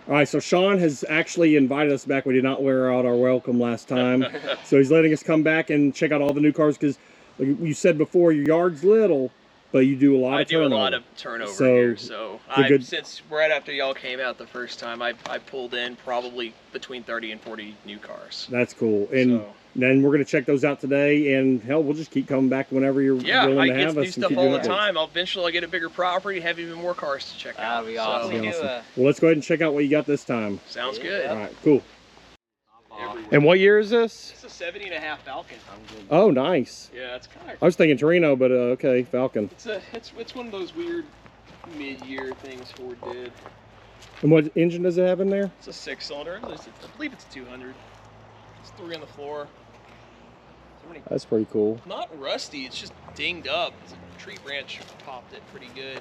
All right, so Shawn has actually invited us back. We did not wear out our welcome last time. So he's letting us come back and check out all the new cars because like you said before, your yard's little, but you do a lot of turnover. I do a lot of turnover here. So since right after y'all came out the first time, I pulled in probably between 30 and 40 new cars. That's cool. And then we're going to check those out today. And hell, we'll just keep coming back whenever you're willing to have us. Yeah, I get new stuff all the time. Eventually I'll get a bigger property, have even more cars to check out. That'd be awesome. Well, let's go ahead and check out what you got this time. Sounds good. All right, cool. And what year is this? It's a 70 and a half Falcon. Oh, nice. Yeah, it's kind of. I was thinking Torino, but okay, Falcon. It's one of those weird mid-year things Ford did. And what engine does it have in there? It's a 6-cylinder. I believe it's 200. It's 3 on the floor. That's pretty cool. Not rusty. It's just dinged up. A tree branch popped it pretty good.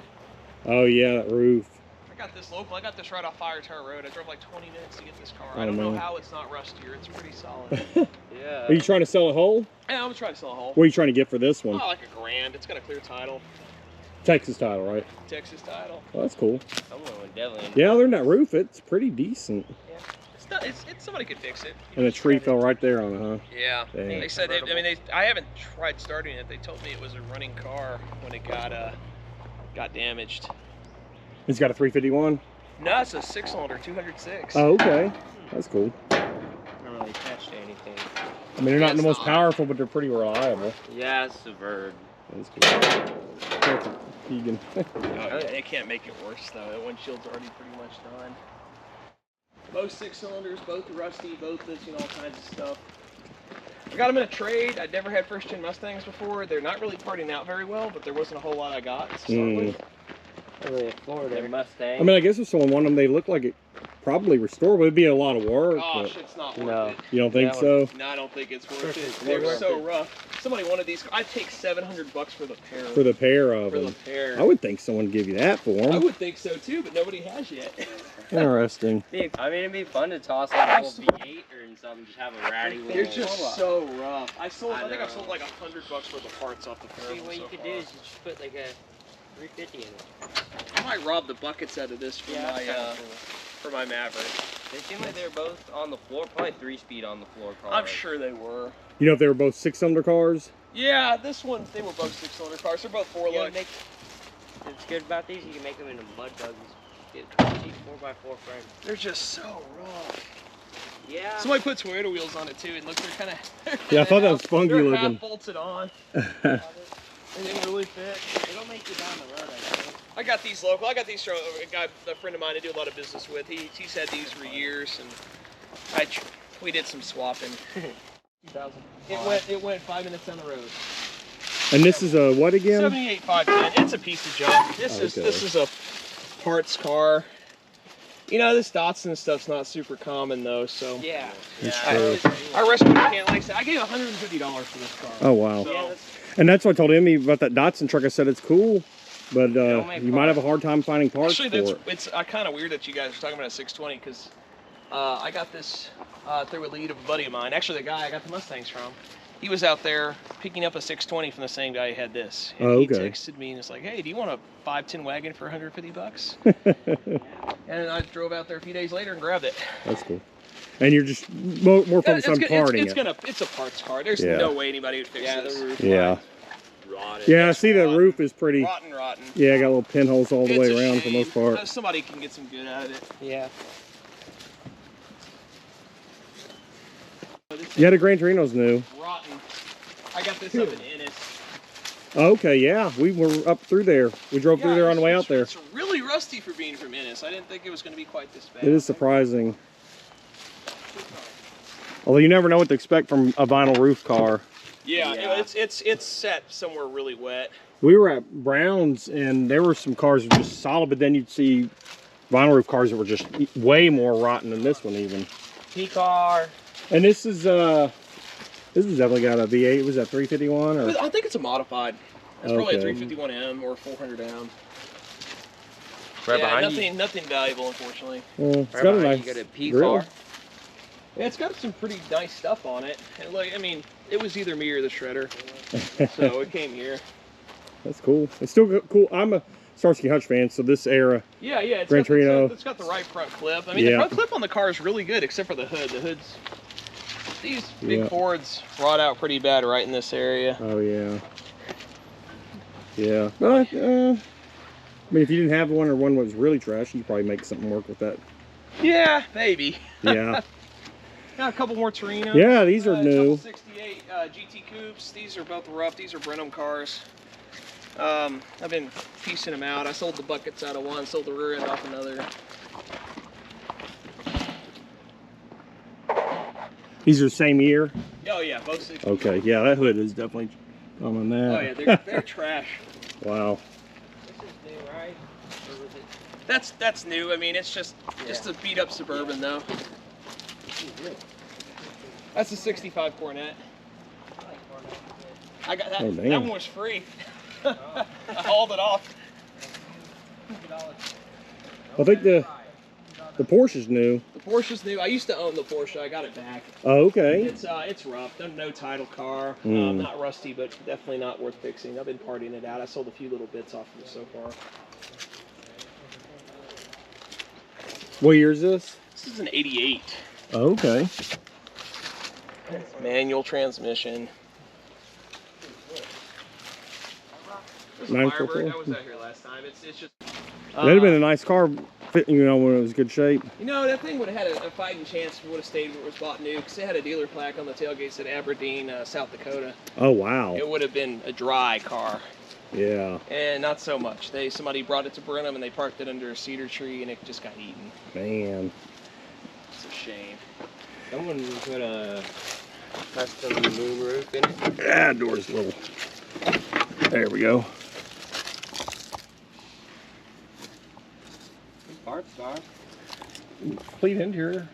Oh yeah, that roof. I got this local. I got this right off Fire Tower Road. I drove like 20 minutes to get this car. I don't know how it's not rustier. It's pretty solid. Yeah. Are you trying to sell it whole? Yeah, I'm trying to sell a whole. What are you trying to get for this one? Oh, like $1,000. It's got a clear title. Texas title, right? Texas title. Oh, that's cool. Definitely. Yeah, other than that roof, it's pretty decent. Yeah. It's somebody could fix it. And the tree fell right there on it, huh? Yeah. Dang. They said, I haven't tried starting it. They told me it was a running car when it got damaged. It's got a 351? No, it's a 6-cylinder, 206. Oh, okay. That's cool. I don't really attach to anything. I mean, they're not the most powerful, but they're pretty reliable. Yeah, it's a Verb. That's cool. Careful, Keegan. They can't make it worse, though. That windshield's already pretty much done. Both 6-cylinders, both rusty, both missing all kinds of stuff. I got them in a trade. I'd never had first-gen Mustangs before. They're not really parting out very well, but there wasn't a whole lot I got to start with. Really a Florida Mustang. I mean, I guess if someone wanted them, they look like it probably restorable. It'd be a lot of work. Gosh, it's not worth it. You don't think so? No, I don't think it's worth it. They're so rough. Somebody wanted these. I'd take $700 for the pair. For the pair of them. For the pair. I would think someone would give you that for them. I would think so too, but nobody has yet. Interesting. I mean, it'd be fun to toss like a little V8 or something, just have a ratty little. They're just so rough. I think I've sold like $100 worth of parts off the pair. See, what you could do is you just put like a 350 in it. I might rob the buckets out of this for for my Maverick. They seem like they were both on the floor, probably 3-speed on the floor cars. I'm sure they were. You know if they were both 6-cylinder cars? Yeah, they were both 6-cylinder cars. They're both 4-lug. What's good about these, you can make them into mud buggies. Get 4x4 frames. They're just so rough. Yeah. Somebody put Toyota wheels on it too, and look, they're kind of. Yeah, I thought that was funky looking. They're half bolted on. They didn't really fit. It'll make you down the road, I think. I got these local. I got these from a friend of mine I do a lot of business with. He's had these for years, and we did some swapping. 2000. It went 5 minutes down the road. And this is a what again? 78 510. It's a piece of junk. This is a parts car. You know, this Datsun stuff's not super common though, so yeah. I rescued a can. Like I said, I gave $150 for this car. Oh wow. So, and that's what I told Emmy about that Datsun truck. I said it's cool, but you might have a hard time finding parts for it. It's kind of weird that you guys are talking about a 620 because I got this through a lead of a buddy of mine. Actually, the guy I got the Mustangs from. He was out there picking up a 620 from the same guy who had this. And he texted me and was like, "Hey, do you want a 510 wagon for $150?" And I drove out there a few days later and grabbed it. That's cool. And you're just more focused on parting It's a parts car. There's no way anybody would fix this. The roof rotted. Yeah, I see the roof is pretty rotten. Yeah, I got little pinholes all the way around for the most part. Somebody can get some good out of it. Yeah. Yeah, the Gran Torino's new. Rotten. I got this up in Ennis. Okay, yeah, we were up through there. We drove through there on the way out there. It's really rusty for being from Ennis. I didn't think it was going to be quite this bad. It is surprising. Although you never know what to expect from a vinyl roof car. Yeah. It's set somewhere really wet. We were at Brown's and there were some cars that were just solid, but then you'd see vinyl roof cars that were just way more rotten than this one even. P-car. And this has definitely got a V8. Was that 351 or? I think it's a modified. It's probably a 351M or a 400M. Right behind you. Nothing valuable, unfortunately. Well, it's got a nice you got a P grill. car. Yeah, it's got some pretty nice stuff on it. And like, I mean, it was either me or the shredder, so it came here. That's cool. It's still cool. Starsky Hutch fan, so this era. Yeah, it's Gran Torino. it's got the right front clip. I mean, the front clip on the car is really good, except for the hood. The hood's these big Fords rot out pretty bad right in this area. Oh yeah. Yeah. But, I mean, if you didn't have one or one was really trash, you could probably make something work with that. Yeah, maybe. Yeah. Got a couple more Torinos. Yeah, these are new. 68 GT Coupes. These are both rough. These are Brenham cars. I've been piecing them out. I sold the buckets out of one, sold the rear end off another. These are the same year? Oh yeah, both 60. Okay, yeah, that hood is definitely on that. Oh yeah, they're trash. Wow. This is new, right? Or was it? That's new. I mean, it's just a beat up Suburban though. That's a 65 Cornet. I got that. Oh, damn. That one was free. I hauled it off. I think the Porsche's new. The Porsche's new. I used to own the Porsche. I got it back. Oh, okay. It's rough. No title car. Not rusty, but definitely not worth fixing. I've been partying it out. I sold a few little bits off of it so far. What year is this? This is an 88. Oh, okay. Manual transmission. There's a 944. Firebird. I was out here last time. It's just. That'd have been a nice car, you know, when it was good shape. You know, that thing would have had a fighting chance if it would have stayed where it was bought new, because it had a dealer plaque on the tailgate that said Aberdeen, South Dakota. Oh, wow. It would have been a dry car. Yeah. And not so much. Somebody brought it to Brenham and they parked it under a cedar tree and it just got eaten. Man. It's a shame. Someone put a custom moonroof in it. Yeah, door's little. There we go. Parts, guys. Complete interior.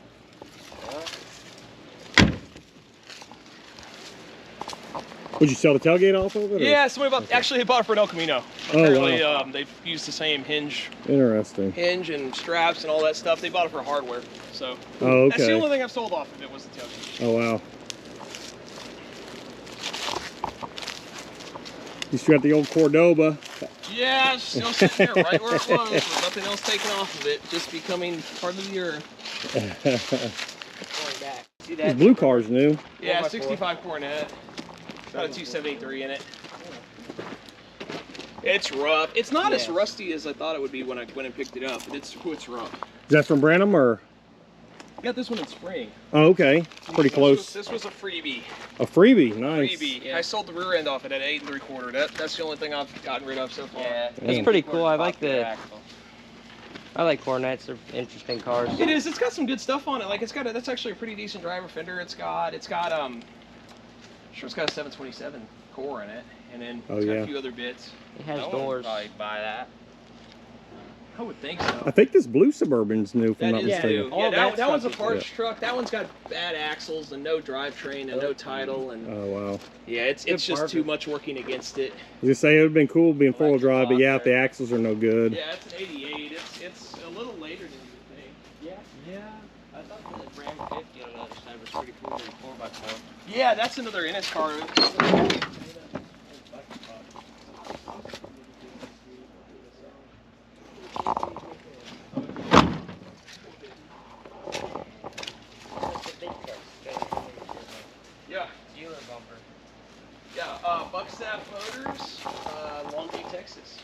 Would you sell the tailgate off of it? Or? Yeah, somebody bought. Actually, they bought it for an El Camino. Oh, Apparently, wow. they used the same hinge Interesting. and straps and all that stuff. They bought it for hardware. So Oh, okay. that's the only thing I've sold off of it was the tailgate. Oh, wow. You still got the old Cordoba. Yeah, it's still sitting there right where it was, with nothing else taken off of it, just becoming part of the earth. Going back. See This that? blue car's new. Yeah, 4x4. 65 Cornet. Got a 273 in it. It's rough. It's not as rusty as I thought it would be when I went and picked it up, but it's rough. Is that from Branham or? I got this one in spring. Oh, okay. Pretty close. This was a freebie. A freebie. Nice. Freebie. Yeah. I sold the rear end off it at 8 3/4. That's the only thing I've gotten rid of so far. Yeah, Damn. it's pretty cool. I like Cornets. They're interesting cars. It is. It's got some good stuff on it. Like that's actually a pretty decent driver fender. It's got sure it's got a 727 core in it, and then it's got a few other bits. It has doors. Probably buy that. I would think so. I think this blue Suburban's new, if I'm That not is mistaken. new. Yeah, that one's a stuff parts truck. That one's got bad axles and no drivetrain and no title, and Oh, wow. yeah, it's just too much working against it. I was gonna say it would have been cool being four-wheel drive, but yeah, if the axles are no good. Yeah, it's an 88. It's a little later than you think. Yeah. I thought the Ram 50 on the other side was pretty cool in 4x4. Yeah, that's another Ennis car. Yeah. Dealer bumper. Yeah, Buckstaff Motors, Longview, Texas.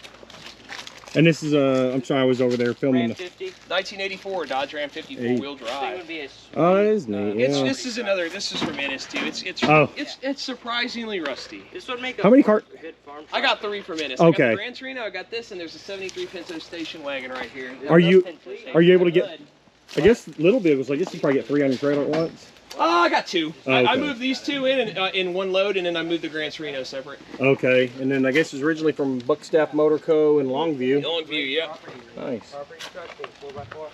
And this is I'm sorry, I was over there filming Ram the. 50. 1984 Dodge Ram 50 four-wheel This thing drive. would be a Oh, that is neat. Yeah. This is from Ennis too. It's surprisingly rusty. This would make a How many good farm I got truck. 3 from Ennis. Okay. I got the Gran Torino, I got this, and there's a 73 Pinto station wagon right here. Are you Pinto able to get? I guess little vehicles. I guess you probably get 3 on your trailer at once. I got 2. Oh, I okay. moved these 2 in one load, and then I moved the Gran Torino separate. Okay, and then I guess it was originally from Buckstaff Motor Co. in Longview. Longview, yeah. Nice. Property truck with 4x4.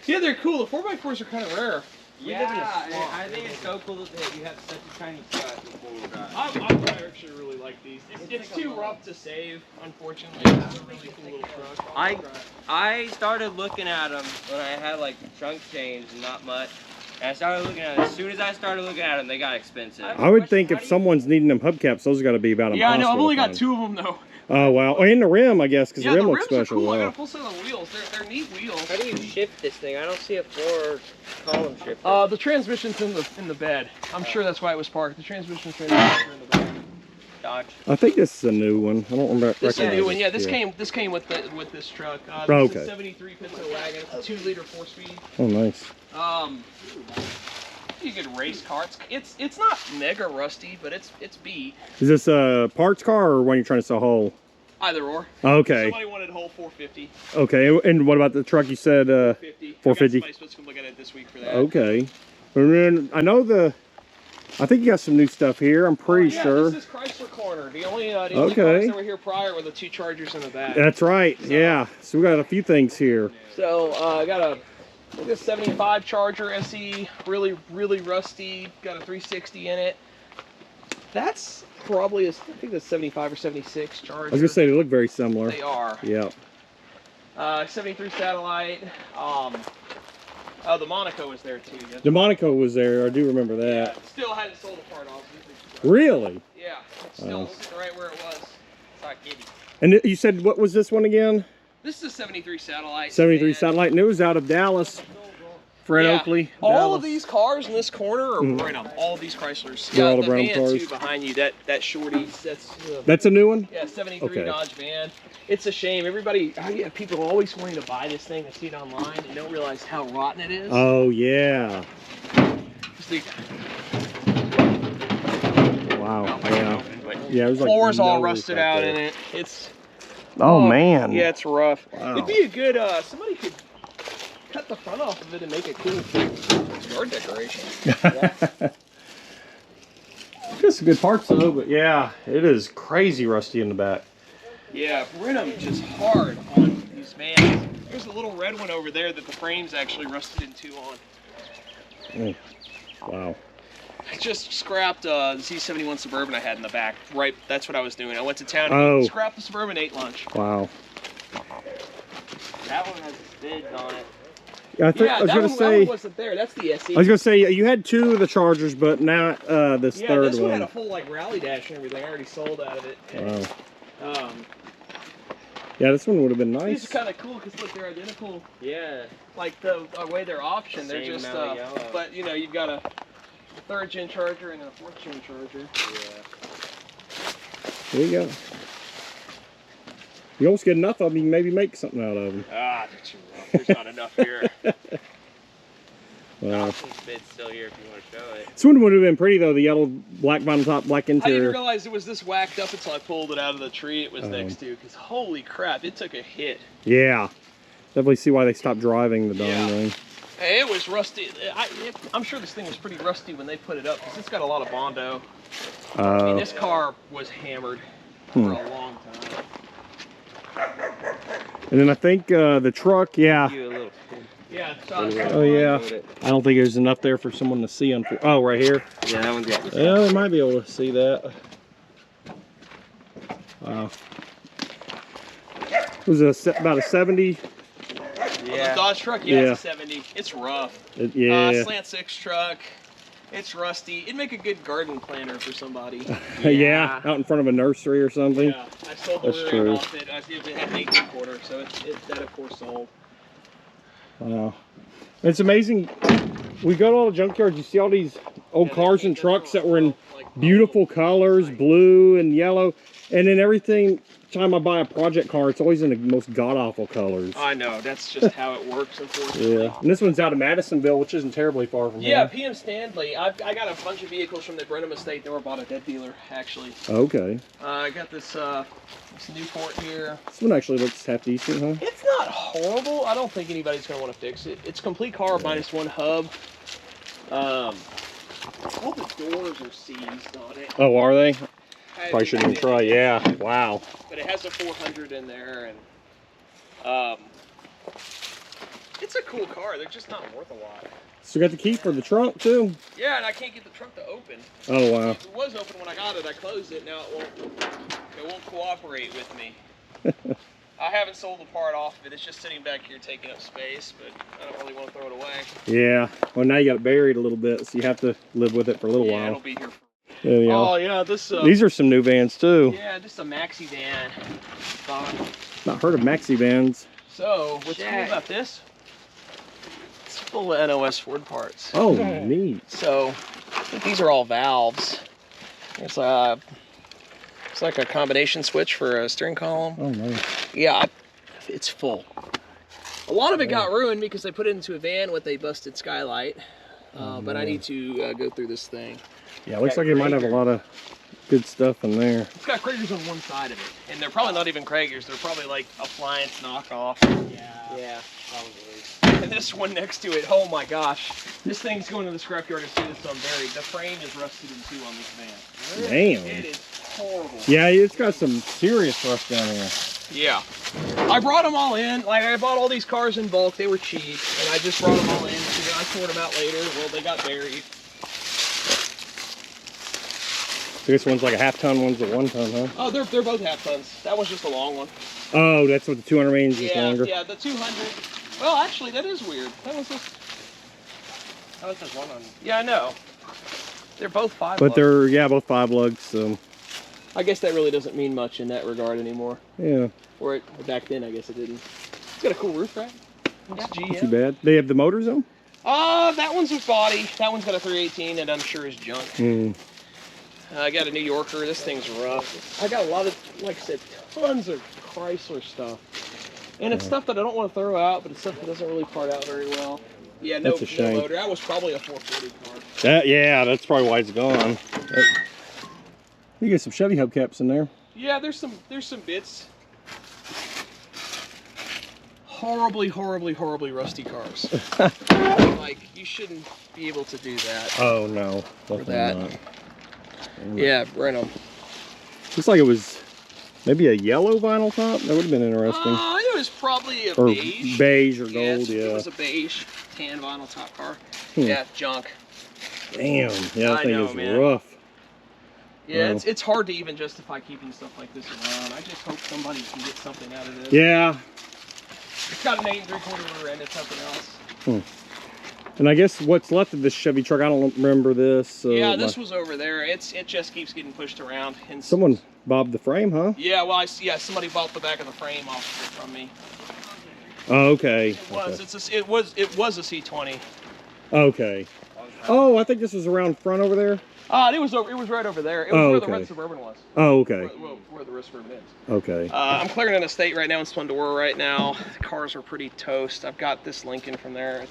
Yeah, they're cool. The 4x4s are kind of rare. Yeah, I think it's so cool that you have such a tiny truck with 4-wheel drive. I actually really like these. It's too rough to save, unfortunately. It's a really cool little truck. I started looking at them when I had like trunk change and not much. And I started looking at them. As soon as I started looking at them, they got expensive. I would think if someone's needing them hubcaps, those got to be about Yeah, I know. I've impossible only to got find. 2 of them though. Oh wow! Oh, and the rim, I guess, because Yeah, the rim the looks rims are special. cool. I Wow. got a full set of wheels. They're neat wheels. How do you shift this thing? I don't see a floor column shifter. The transmission's in the bed. I'm sure that's why it was parked. The transmission's in the bed. Dodge. I think this is a new one. I don't remember. This is a new one. it. Yeah, this came with this truck. This Okay. is a 73 Pinto wagon. It's a 2-liter 4-speed. Oh, nice. You could race car. It's not mega rusty, but it's beat. Is this a parts car or one you're trying to sell whole? Either or. Okay. Somebody wanted whole 450. Okay. And what about the truck you said? 450. 450. Somebody's supposed to come look at it this week for that. Okay. And then I know I think you got some new stuff here. I'm pretty sure. This is Chrysler Corner. The only cars Okay. that were here prior were the 2 Chargers in the back. That's right. Yeah. So we got a few things here. So I got a 75 Charger SE, really rusty. Got a 360 in it. That's probably I think that's 75 or 76 Charger. I was gonna say they look very similar. They are. Yeah. 73 Satellite. The Monaco was there too. The Monaco was there. I do remember that. Yeah, still hadn't sold a part off. Really? Yeah, it's still sitting right where it was. It's not kidding. And you said what was this one again? This is a 73 Satellite. 73 and Satellite, and it was out of Dallas. Fred Oakley. All Dallas. of these cars in this corner are Brenham. All of these Chryslers. They're all the the Brenham van cars? too behind you. That shorty. That's a new one? Yeah, 73 Okay. Dodge van. It's a shame. Everybody, people are always wanting to buy this thing. They see it online and don't realize how rotten it is. Oh yeah. Wow. Yeah. Yeah. It was like Floor's all no rusted roof out there. in it. It's. Oh man. Yeah, it's rough. Wow. It'd be a good. Somebody could cut the front off of it and make a cool yard decoration. Got some good parts though, but yeah, it is crazy rusty in the back. Yeah, Brenham just hard on these vans. There's a little red one over there that the frame's actually rusted in 2 on. Wow. I just scrapped the Z71 Suburban I had in the back. Right, that's what I was doing. I went to town Oh. and scrapped the Suburban, ate lunch. Wow. That one has skids on it. Yeah, I was that gonna one say. wasn't there. That's the SE. I was gonna say you had 2 of the Chargers, but not this yeah, third this one one. had a full rally dash and everything. I already sold out of it. Wow. Yeah, this one would have been These nice. are kind of cool because look, they're identical. Yeah. Like the way they're optioned, they're Same just. amount of yellow. But you know, you've got a 3rd-gen Charger and a 4th-gen Charger. Yeah. There you go. You almost get enough of them, you can maybe make something out of them. Ah, that's too rough. There's not enough here. Wow. Bed's still here if you want to show it. This one would have been pretty though, the yellow black vinyl top, black I didn't interior. realize it was this whacked up until I pulled it out of the tree it was next to. Because holy crap, it took a hit. Yeah. Definitely see why they stopped driving the darn Yeah. thing. Hey, it was rusty. I'm sure this thing was pretty rusty when they put it up because it's got a lot of Bondo. I mean, this car was hammered for a long time. And then I think the truck, yeah. Give you a little spin. Yeah. Oh yeah. I don't think there's enough there for someone to see. Oh, right here. Yeah, that one's got this. Yeah, they might be able to see that. Wow. It was about a 70. Yeah. The Dodge truck, yeah, it's a 70. It's rough. Yeah. Slant 6 truck. It's rusty. It'd make a good garden planter for somebody. Yeah, out in front of a nursery or something. Yeah, I sold the rear end off it. It had an 18-quarter, so that of course sold. Wow. It's amazing. We go to all the junkyards, you see all these old cars and trucks that were in beautiful colors, blue and yellow, and then everything time I buy a project car, it's always in the most god-awful colors. I know, that's just how it works, unfortunately. Yeah, and this one's out of Madisonville, which isn't terribly far from here. Yeah, PM Stanley. I got a bunch of vehicles from the Brenham estate that were bought at that dealer, actually. Okay. I got this Newport here. This one actually looks half decent, huh? It's not horrible. I don't think anybody's going to want to fix it. It's a complete car minus one hub. All the doors are seized on it. Oh, are they? Probably shouldn't even try. Yeah. Wow. But it has a 400 in there, and it's a cool car. They're just not worth a lot. So you got the key for the trunk too? Yeah, and I can't get the trunk to open. Oh wow. It was open when I got it. I closed it. Now it won't cooperate with me. I haven't sold the part off of it. It's just sitting back here taking up space, but I don't really want to throw it away. Yeah. Well, now you got it buried a little bit, so you have to live with it for a little Yeah, while. it'll be here. Anyhow. Oh yeah, this. These are some new vans too. Yeah, just a maxi van. Not heard of maxi vans. So what's cool about this? It's full of NOS Ford parts. Oh, neat. So these are all valves. It's like a combination switch for a steering column. Oh, nice. Yeah, it's full. A lot of it got ruined because they put it into a van with a busted skylight. But I need to go through this thing. Yeah, it looks like it might have a lot of good stuff in there. It's got Kragers on one side of it, and they're probably not even Kragers. They're probably like appliance knockoff. Yeah, probably. And this one next to it, oh my gosh, this thing's going to the scrapyard as soon as it's unburied. The frame is rusted in two on this van. Damn. It is horrible. Yeah, it's got some serious rust down here. Yeah. I brought them all in. Like, I bought all these cars in bulk. They were cheap, and I just brought them all in. So I sort them out later. Well, they got buried. This one's like a half-ton, one's a 1 ton, huh? Oh, they're both half tons. That one's just a long one. Oh, that's what the 200 range is longer. Yeah, the 200. Well, actually, that is weird. That was just 1 on. Yeah, I know. They're both 5 But lugs. they're, yeah, both 5 lugs, so. I guess that really doesn't mean much in that regard anymore. Yeah. Or back then, I guess it didn't. It's got a cool roof rack. It's Not GM. too bad. They have the motors on? That one's with body. That one's got a 318 and I'm sure is junk. I got a New Yorker. This thing's rough. I got a lot of, like I said, tons of Chrysler stuff. And it's stuff that I don't want to throw out, but it's stuff that doesn't really part out very well. Yeah, no, That's a shame. no motor. That was probably a 440 car. Yeah, that's probably why it's gone. You get some Chevy hubcaps in there. Yeah, there's some bits. Horribly, horribly, horribly rusty cars. Like, you shouldn't be able to do that. Oh, no. For Definitely that. not. Yeah, rent them. Looks like it was maybe a yellow vinyl top. That would have been interesting. It was probably a Or beige. beige or gold, It yeah. was a beige tan vinyl top car. Hmm. Yeah, junk. Damn, yeah, that I thing know, is man. rough. Yeah, Wow. it's hard to even justify keeping stuff like this around. I just hope somebody can get something out of this. Yeah. It's got an 8 3/4 rear end. It's something else. And I guess what's left of this Chevy truck, I don't remember this. Yeah, this was over there. It just keeps getting pushed around. And Someone bobbed the frame, huh? Yeah, well, somebody bought the back of the frame off from me. Oh, okay. It was. It was a C20. Okay. Oh, I think this was around front over there. It was right over there. It was where the red Suburban was. Oh, okay. Where the red Suburban is. Okay. I'm clearing an estate right now in Splendora right now. The cars are pretty toast. I've got this Lincoln from there.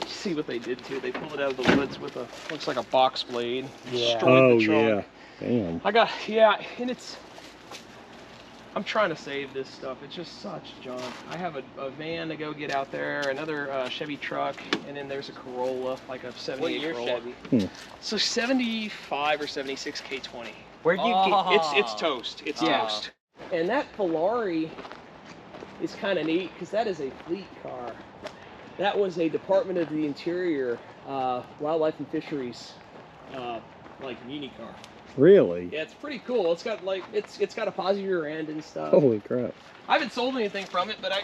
See what they did to it. They pulled it out of the woods with looks like a box blade. Yeah. Destroyed the trunk. Yeah. Damn. And I'm trying to save this stuff. It's just such junk. I have a van to go get out there, another Chevy truck, and then there's a Corolla, like a 78 What year Corolla. Chevy? So 75 or 76 K20. Where'd you get? It's toast. It's toast. And that Ferrari is kind of neat because that is a fleet car. That was a Department of the Interior, Wildlife and Fisheries, like muni car. Really? Yeah, it's pretty cool. It's got like it's got a positive rear end and stuff. Holy crap. I haven't sold anything from it, but I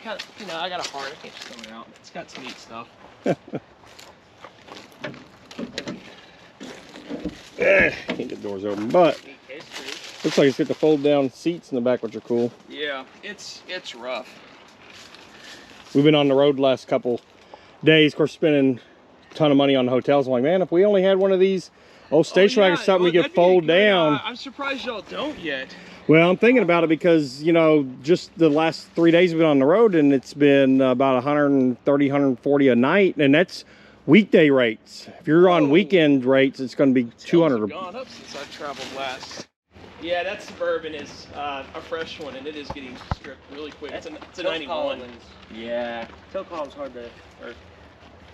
got I got a heart. I can't just throw it out. It's got some neat stuff. Can't get doors open, but looks like it's got the fold down seats in the back, which are cool. Yeah, it's rough. We've been on the road the last couple days, of course, spending a ton of money on hotels. I'm like, man, if we only had one of these old station wagons, something we could fold down. I'm surprised y'all don't yet. Well, I'm thinking about it because, you know, just the last 3 days we've been on the road and it's been about 130, 140 a night, and that's weekday rates. If you're on weekend rates, it's going to be 200. It's gone up since I've traveled last. Yeah, that Suburban is a fresh one, and it is getting stripped really quick. It's a 91. Yeah, tow column's hard to, or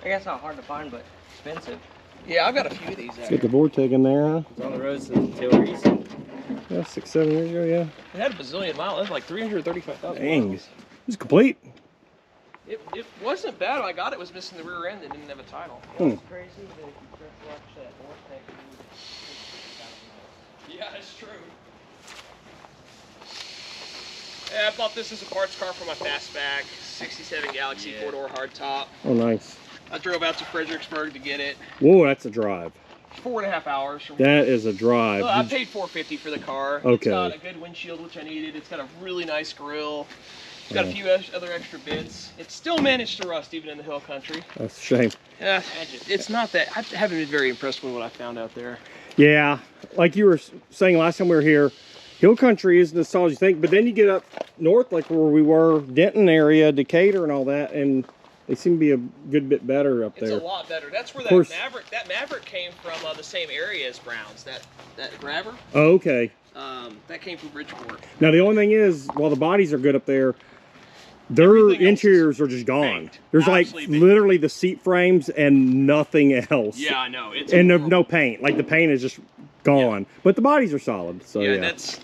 I guess not hard to find, but expensive. Yeah, I've got a few of these. Let's get the Vortec in there, huh? It's on the roads until recent. Yeah, 6, 7 years ago, yeah. It had a bazillion miles. It was like 335,000 Dang. miles. It's complete. It wasn't bad. I got it. Was missing the rear end and didn't have a title. It's crazy that if you press watch that Vortec, Yeah, it's true. Yeah, I bought this as a parts car for my fastback. 67 Galaxy 4-door hardtop. Oh, nice. I drove out to Fredericksburg to get it. Whoa, that's a drive. 4.5 hours. From That is a drive. I paid $450 for the car. Okay. It's got a good windshield, which I needed. It's got a really nice grill. It's got a few other extra bits. It still managed to rust even in the hill country. That's a shame. Yeah, it's not that. I haven't been very impressed with what I found out there. Yeah, like you were saying last time we were here, hill country isn't as solid as you think, but then you get up north, like where we were, Denton area, Decatur and all that, and they seem to be a good bit better up there. It's a lot better. That's where that Maverick came from, the same area as Brown's. That grabber. Oh, okay. That came from Bridgeport. Now the only thing is, while the bodies are good up there, their interiors are just gone. Banked. There's like literally the seat frames and nothing else. Yeah, I know. It's and no paint. Like the paint is just gone. Yeah. But the bodies are solid. So yeah, that's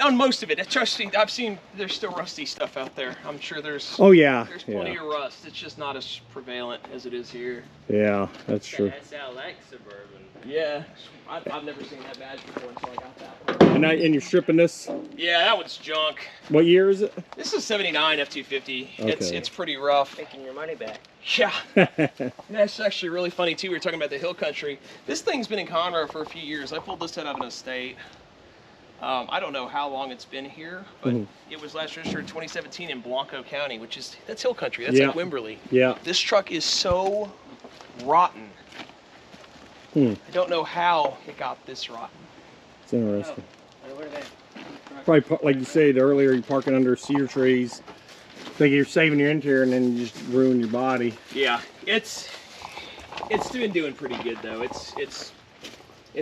on most of it. Trust me, I've seen there's still rusty stuff out there. I'm sure there's. Oh yeah. There's plenty of rust. It's just not as prevalent as it is here. Yeah, that's true. That sound like Suburban. Yeah, I've never seen that badge before until I got that one. And you're stripping this? Yeah, that one's junk. What year is it? This is '79 F250. Okay. It's pretty rough. Taking your money back. Yeah. That's actually really funny too. We were talking about the hill country. This thing's been in Conroe for a few years. I pulled this out of an estate. I don't know how long it's been here, but it was last registered in 2017 in Blanco County, that's hill country. That's like Wimberley. Yeah. This truck is so rotten. I don't know how it got this rotten. It's interesting. Oh, what are they? Probably, like you said earlier, you're parking under cedar trees. Think you're saving your interior and then you just ruin your body. Yeah, it's been doing pretty good though. It's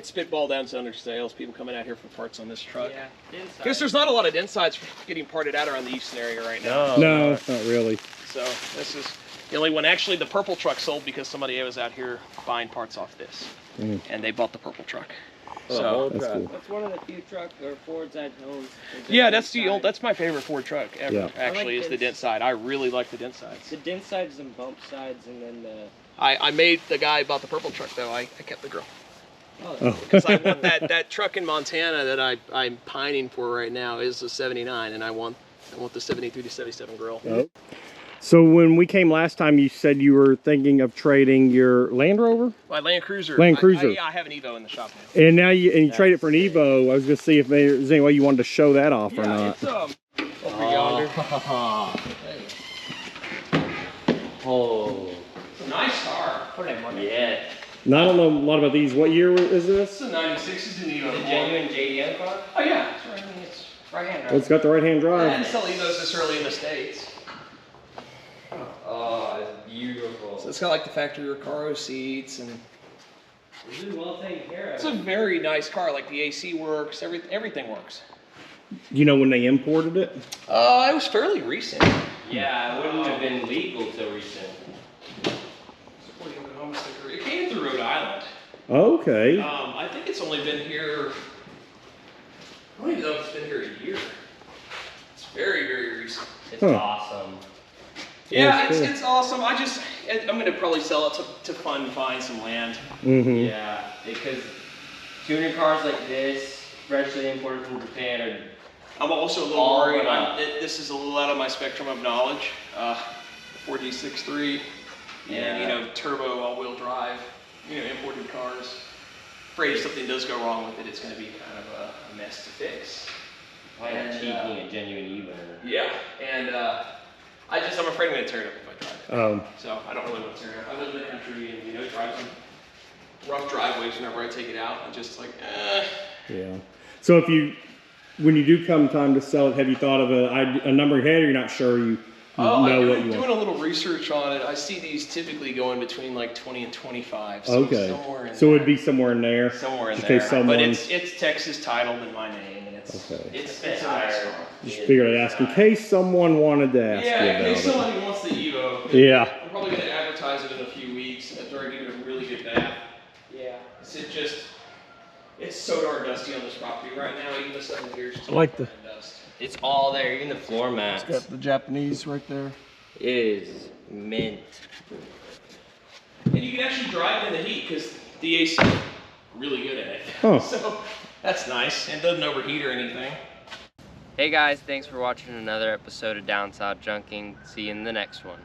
spitball down to under sales. People coming out here for parts on this truck. Yeah, because there's not a lot of dent sides getting parted out around the Easton area right now. No, not really. So this is the only one. Actually, the purple truck sold because somebody was out here buying parts off this, and they bought the purple truck. So that's cool. That's one of the few truck or Fords I own. Yeah, that's my favorite Ford truck ever. Yeah. Actually, is the dent side. I really like the dent sides. The dent sides and bump sides, and then the. I made the guy bought the purple truck though. I kept the grill. Oh. Because I want that truck in Montana that I'm pining for right now is a '79, and I want the '73 to '77 grill. Oh. So when we came last time, you said you were thinking of trading your Land Rover? My Land Cruiser. Land Cruiser. Yeah, I have an Evo in the shop now. And now you trade it for an Evo. I was going to see if there's any way you wanted to show that off or not. It's over yonder. Oh. It's a nice car. Yeah. Now, I don't know a lot about these. What year is this? It's a '96. It's an Evo. The genuine JDM car? Oh yeah, it's right-hand drive. It's got the right-hand I drive. didn't sell Evos this early in the States. Oh, it's beautiful. So it's got like the factory Recaro seats, and This is well taken care of. it's a very nice car. Like the AC works, everything works. You know when they imported it? It was fairly recent. Yeah, it wouldn't have been legal till recent. Supporting the home sticker. It came through Rhode Island. Okay. I think it's only been here. I don't even know if it's been here a year. It's very, very recent. It's awesome. Yeah, cool. it's awesome. I'm gonna probably sell it to fund buying some land. Yeah, because tuning cars like this, freshly imported from Japan, are I'm also a little worried. This is a little out of my spectrum of knowledge. Ford G63, and turbo all-wheel drive, imported cars. Afraid if something does go wrong with it, it's going to be kind of a mess to fix. like cheating a genuine Evo. Yeah, and I'm afraid I'm going to tear it up if I drive it. So I don't really want to tear it up. I live in the country and drive some rough driveways whenever I take it out. I'm just like, Yeah. So when you do come time to sell it, have you thought of a number in your head, or you're not sure you know what you want? Doing a little research on it. I see these typically going between like 20 and 25. So Okay. somewhere in So there. it'd be somewhere in there. Somewhere in in there. case But someone- it's Texas titled in my name, and it's Okay. it's a nice car. Just figured I'd ask in case someone wanted to ask Yeah, you in about case it. somebody wants the Evo. Yeah. I'm probably going to advertise it in a few weeks after I give it a really good bath. Yeah. It's so darn dusty on this property right now. Even the 7 years. I like the- dust. It's all there, even the floor mats. It's got the Japanese right there. It is mint. And you can actually drive it in the heat because the AC is really good at it. Huh. So that's nice and doesn't overheat or anything. Hey guys, thanks for watching another episode of Downside Junking. See you in the next one.